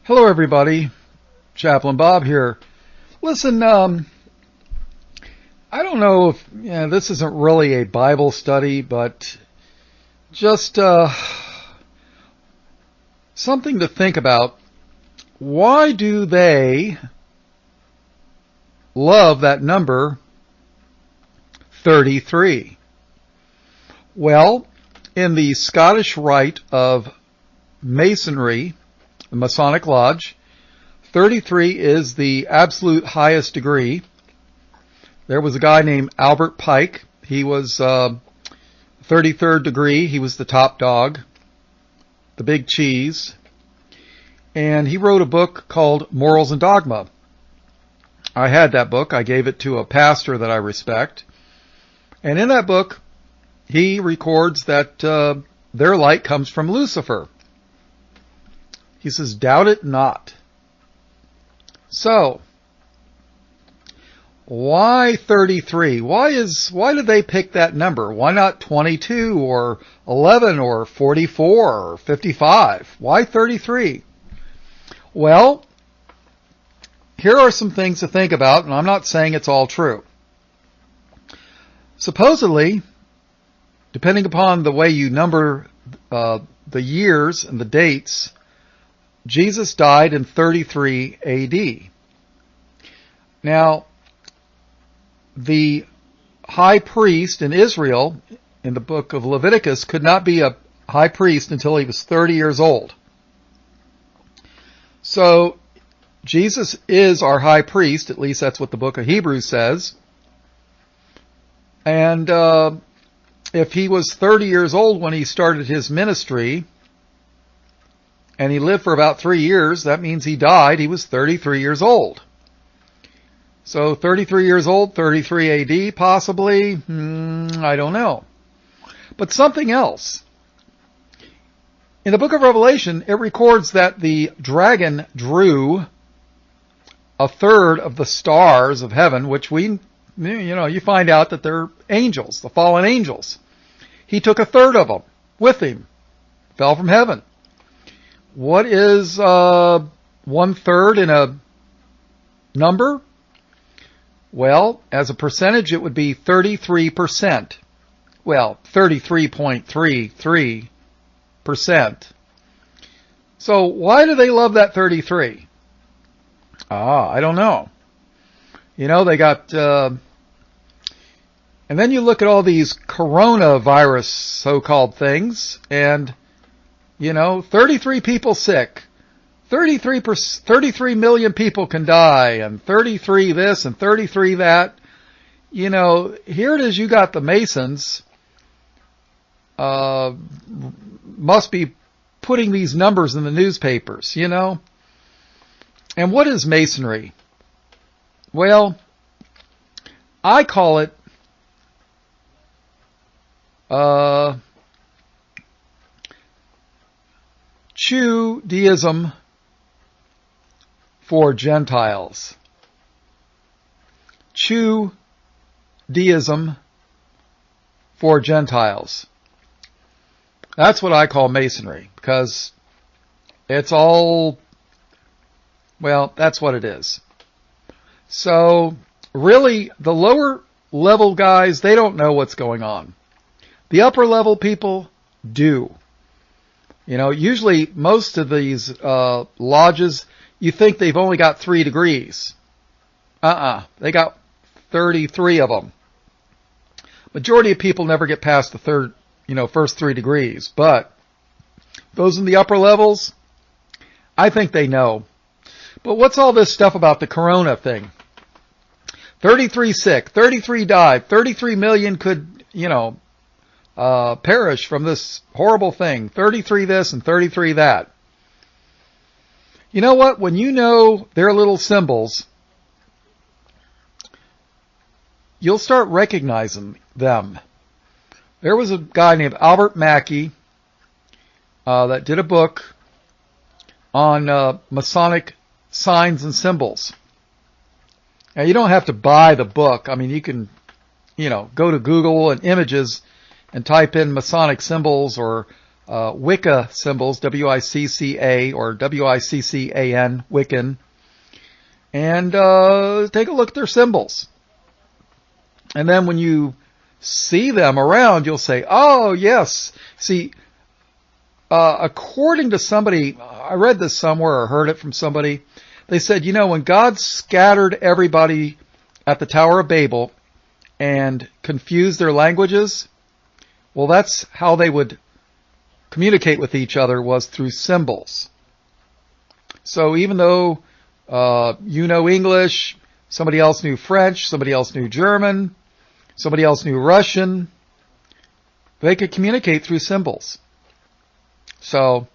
Hello, everybody. Chaplain Bob here. Listen, I don't know if this isn't really a Bible study, but just something to think about. Why do they love that number 33? Well, in the Scottish Rite of Masonry, the Masonic Lodge, 33 is the absolute highest degree. There was a guy named Albert Pike. He was 33rd degree. He was the top dog, the big cheese. And he wrote a book called Morals and Dogma. I had that book. I gave it to a pastor that I respect. And in that book, he records that their light comes from Lucifer. He says, doubt it not. So, why 33? Why did they pick that number? Why not 22 or 11 or 44 or 55? Why 33? Well, here are some things to think about, and I'm not saying it's all true. Supposedly, depending upon the way you number the years and the dates, Jesus died in 33 AD. Now, the high priest in Israel, in the book of Leviticus, could not be a high priest until he was 30 years old. So, Jesus is our high priest, at least that's what the book of Hebrews says. And if he was 30 years old when he started his ministry, and he lived for about 3 years, that means he died. He was 33 years old. So 33 years old, 33 AD possibly, I don't know. But something else. In the book of Revelation, it records that the dragon drew a third of the stars of heaven, which you find out that they're angels, the fallen angels. He took a third of them with him, fell from heaven. What is 1/3 in a number? Well, as a percentage, it would be 33%. Well, 33.33%. So why do they love that 33? I don't know. They got, and then you look at all these coronavirus so-called things, and 33 people sick, 33 million people can die, and 33 this and 33 that. Here it is, you got the Masons, must be putting these numbers in the newspapers, And what is Masonry? Well, I call it, Judaism for Gentiles. Judaism for Gentiles. That's what I call Masonry, because it's all, that's what it is. So, really, the lower level guys, they don't know what's going on. The upper level people do. Usually most of these lodges, you think they've only got 3 degrees. They got 33 of them. Majority of people never get past the first 3 degrees. But those in the upper levels, I think they know. But what's all this stuff about the corona thing? 33 sick, 33 died, 33 million could, perish from this horrible thing. 33 this and 33 that. You know what? When you know their little symbols, you'll start recognizing them. There was a guy named Albert Mackey that did a book on Masonic signs and symbols. Now, you don't have to buy the book. I mean, you can, go to Google and images and type in Masonic symbols or Wicca symbols, W-I-C-C-A or W-I-C-C-A-N, Wiccan, and take a look at their symbols. And then when you see them around, you'll say, oh, yes. See, according to somebody, I read this somewhere or heard it from somebody, they said, when God scattered everybody at the Tower of Babel and confused their languages, well, that's how they would communicate with each other, was through symbols. So even though you know English, somebody else knew French, somebody else knew German, somebody else knew Russian, they could communicate through symbols. So,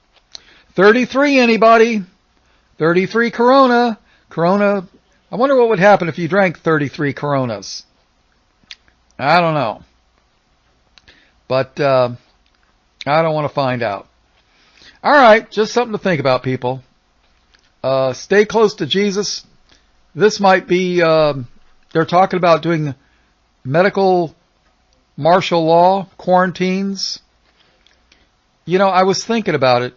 33, anybody? 33 Corona. Corona, I wonder what would happen if you drank 33 Coronas. I don't know. But I don't want to find out. All right, just something to think about, people. Stay close to Jesus. This might be, they're talking about doing medical martial law, quarantines. I was thinking about it.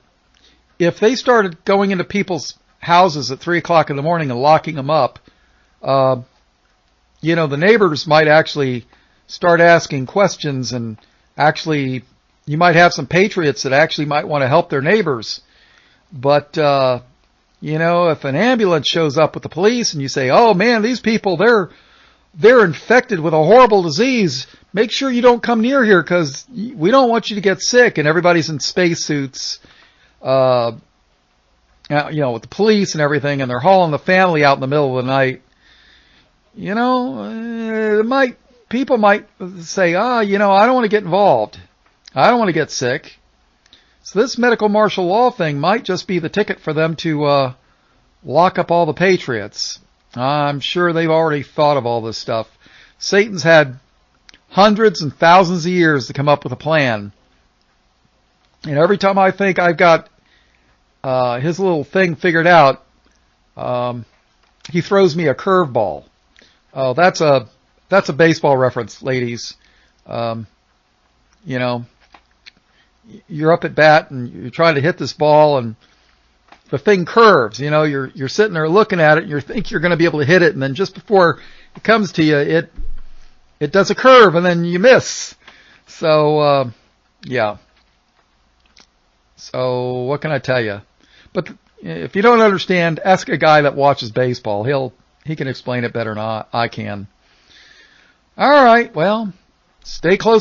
If they started going into people's houses at 3 o'clock in the morning and locking them up, the neighbors might actually start asking questions, and actually you might have some patriots that actually might want to help their neighbors. But, if an ambulance shows up with the police and you say, oh man, these people, they're infected with a horrible disease, make sure you don't come near here because we don't want you to get sick, and everybody's in spacesuits, with the police and everything, and they're hauling the family out in the middle of the night. People might say, I don't want to get involved. I don't want to get sick. So this medical martial law thing might just be the ticket for them to lock up all the patriots. I'm sure they've already thought of all this stuff. Satan's had hundreds and thousands of years to come up with a plan. And every time I think I've got his little thing figured out, he throws me a curveball. Oh, that's a baseball reference, ladies. You're up at bat and you're trying to hit this ball and the thing curves. You're sitting there looking at it and you think you're going to be able to hit it, and then just before it comes to you, it does a curve and then you miss. So, yeah. So what can I tell you? But if you don't understand, ask a guy that watches baseball. He can explain it better than I can. All right. Well, stay close to